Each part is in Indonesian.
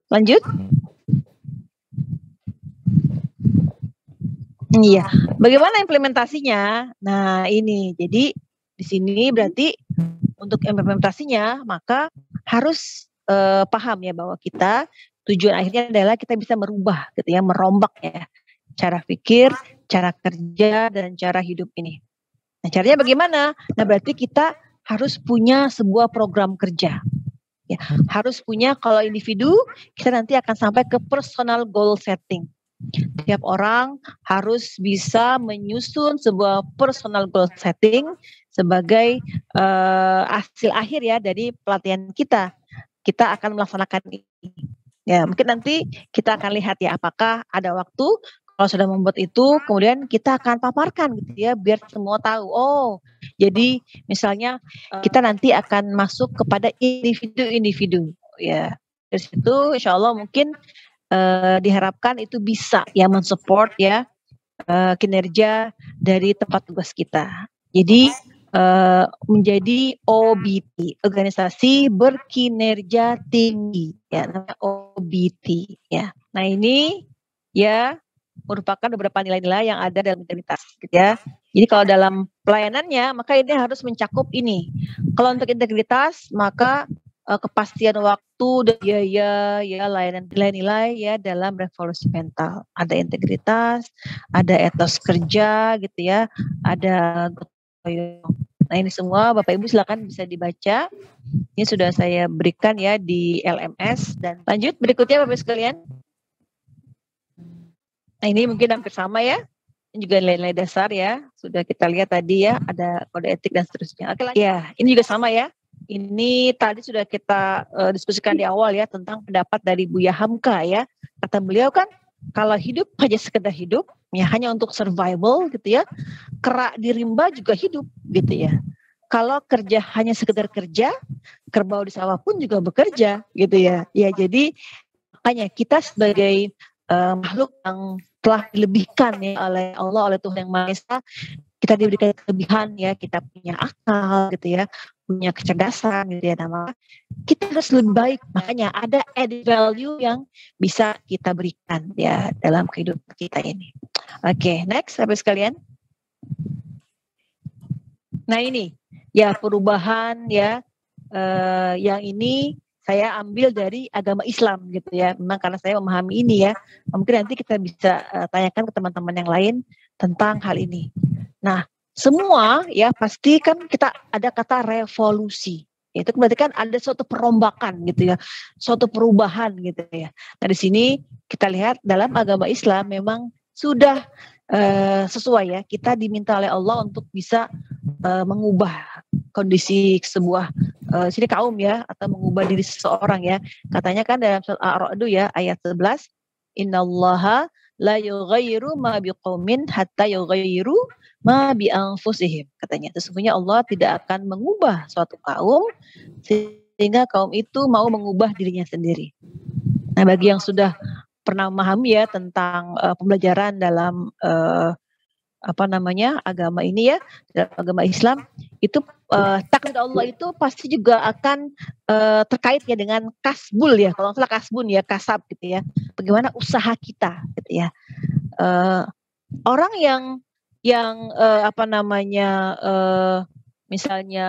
Lanjut. Iya, bagaimana implementasinya? Nah, ini. Jadi di sini berarti untuk implementasinya maka harus paham ya bahwa kita tujuan akhirnya adalah kita bisa merubah gitu ya, merombak ya cara pikir, cara kerja dan cara hidup ini. Nah, caranya bagaimana? Nah, berarti kita harus punya sebuah program kerja. Ya, harus punya kalau individu kita nanti akan sampai ke personal goal setting. Tiap orang harus bisa menyusun sebuah personal goal setting sebagai hasil akhir ya dari pelatihan kita. Kita akan melaksanakan ini. Ya, mungkin nanti kita akan lihat ya apakah ada waktu kalau sudah membuat itu, kemudian kita akan paparkan gitu ya, biar semua tahu. Oh, jadi misalnya kita nanti akan masuk kepada individu-individu. Ya, dari situ insya Allah mungkin diharapkan itu bisa ya mensupport ya kinerja dari tempat tugas kita. Jadi menjadi OBT, organisasi berkinerja tinggi ya, namanya OBT ya. Nah ini ya merupakan beberapa nilai-nilai yang ada dalam integritas gitu ya. Jadi kalau dalam pelayanannya maka ini harus mencakup ini. Kalau untuk integritas maka kepastian waktu dan biaya ya, layanan nilai-nilai ya dalam revolusi mental. Ada integritas, ada etos kerja gitu ya, ada gotong. Nah ini semua Bapak Ibu silakan bisa dibaca. Ini sudah saya berikan ya di LMS. Dan lanjut berikutnya Bapak Ibu sekalian. Nah ini mungkin hampir sama ya, juga nilai-nilai dasar ya, sudah kita lihat tadi ya, ada kode etik dan seterusnya. Oke lanjut. Ya, ini juga sama ya. Ini tadi sudah kita diskusikan di awal ya tentang pendapat dari Buya Hamka ya. Kata beliau kan kalau hidup hanya sekedar hidup, ya hanya untuk survival gitu ya. Kerak di rimba juga hidup gitu ya. Kalau kerja hanya sekedar kerja, kerbau di sawah pun juga bekerja gitu ya. Ya jadi makanya kita sebagai makhluk yang telah dilebihkan ya oleh Allah, oleh Tuhan Yang Maha Esa, kita diberikan kelebihan ya, kita punya akal gitu ya, punya kecerdasan gitu ya, nama kita harus lebih baik. Makanya ada added value yang bisa kita berikan ya dalam kehidupan kita ini. Oke, next Bapak sekalian. Nah ini ya perubahan ya yang ini saya ambil dari agama Islam gitu ya. Memang karena saya memahami ini ya. Mungkin nanti kita bisa tanyakan ke teman-teman yang lain tentang hal ini. Nah, semua ya pasti kan kita ada kata revolusi. Itu berarti kan ada suatu perombakan gitu ya. Suatu perubahan gitu ya. Nah, di sini kita lihat dalam agama Islam memang sudah sesuai ya. Kita diminta oleh Allah untuk bisa mengubah kondisi sebuah sini kaum ya, atau mengubah diri seseorang ya. Katanya kan dalam surat Ar-Ra'd ya ayat 11, innallaha la yughayyiru ma biqaumin hatta yughayyiru ma bi anfusihim. Katanya sesungguhnya Allah tidak akan mengubah suatu kaum sehingga kaum itu mau mengubah dirinya sendiri. Nah, bagi yang sudah pernah memahami ya tentang pembelajaran dalam agama ini ya, dalam agama Islam itu takdir Allah itu pasti juga akan terkait ya dengan kasbul ya, kalau salah kasbun ya, kasab gitu ya, bagaimana usaha kita gitu ya. Orang yang misalnya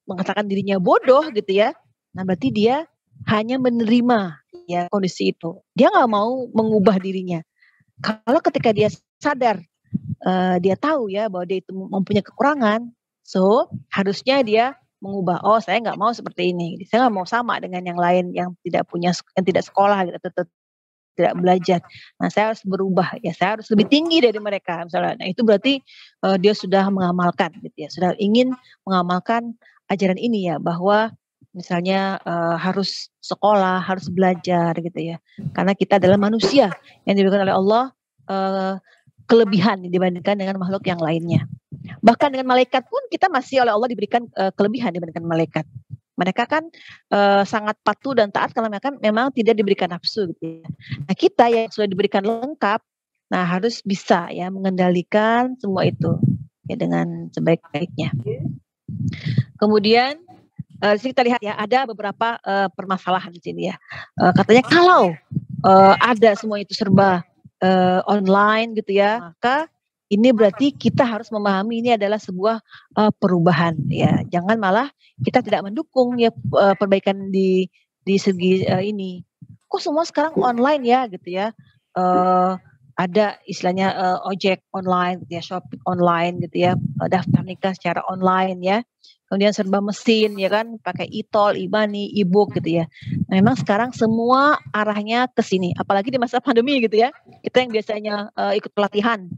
mengatakan dirinya bodoh gitu ya, nah berarti dia hanya menerima ya kondisi itu, dia nggak mau mengubah dirinya. Kalau ketika dia sadar, dia tahu ya bahwa dia itu mempunyai kekurangan, so harusnya dia mengubah. Oh, saya nggak mau seperti ini. Saya nggak mau sama dengan yang lain yang tidak sekolah gitu, atau tidak belajar. Nah, saya harus berubah ya. Saya harus lebih tinggi dari mereka misalnya. Nah, itu berarti dia sudah mengamalkan gitu ya. Sudah ingin mengamalkan ajaran ini ya, bahwa misalnya harus sekolah, harus belajar gitu ya. Karena kita adalah manusia yang diberikan oleh Allah kelebihan dibandingkan dengan makhluk yang lainnya. Bahkan dengan malaikat pun kita masih oleh Allah diberikan kelebihan dibandingkan malaikat. Mereka kan sangat patuh dan taat kalau mereka memang tidak diberikan nafsu gitu ya. Nah, kita yang sudah diberikan lengkap, nah harus bisa ya mengendalikan semua itu ya dengan sebaik-baiknya. Kemudian di sini kita lihat ya ada beberapa permasalahan di sini ya. Katanya kalau ada semua itu serba online gitu ya, maka ini berarti kita harus memahami ini adalah sebuah perubahan ya. Jangan malah kita tidak mendukung ya perbaikan di segi ini. Kok semua sekarang online ya gitu ya. Ada istilahnya ojek online gitu ya, shopping online gitu ya, daftar nikah secara online ya. Kemudian serba mesin ya kan, pakai e-tol, e-money, e-book gitu ya. Nah, memang sekarang semua arahnya ke sini, apalagi di masa pandemi gitu ya. Kita yang biasanya ikut pelatihan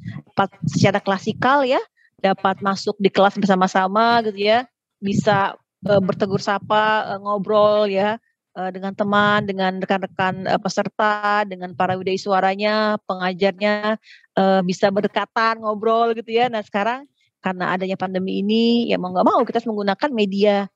secara klasikal ya, dapat masuk di kelas bersama-sama gitu ya, bisa bertegur sapa, ngobrol ya, dengan teman, dengan rekan-rekan peserta, dengan para widai suaranya, pengajarnya, bisa berdekatan, ngobrol gitu ya. Nah sekarang karena adanya pandemi ini, ya mau nggak mau kita harus menggunakan media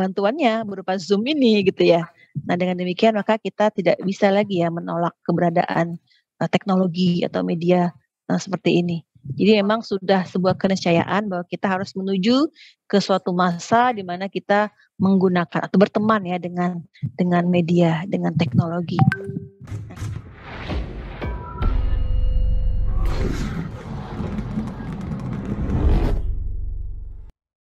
bantuannya berupa Zoom ini gitu ya. Nah dengan demikian maka kita tidak bisa lagi ya menolak keberadaan teknologi atau media seperti ini. Jadi memang sudah sebuah keniscayaan bahwa kita harus menuju ke suatu masa di mana kita menggunakan atau berteman ya dengan media, dengan teknologi.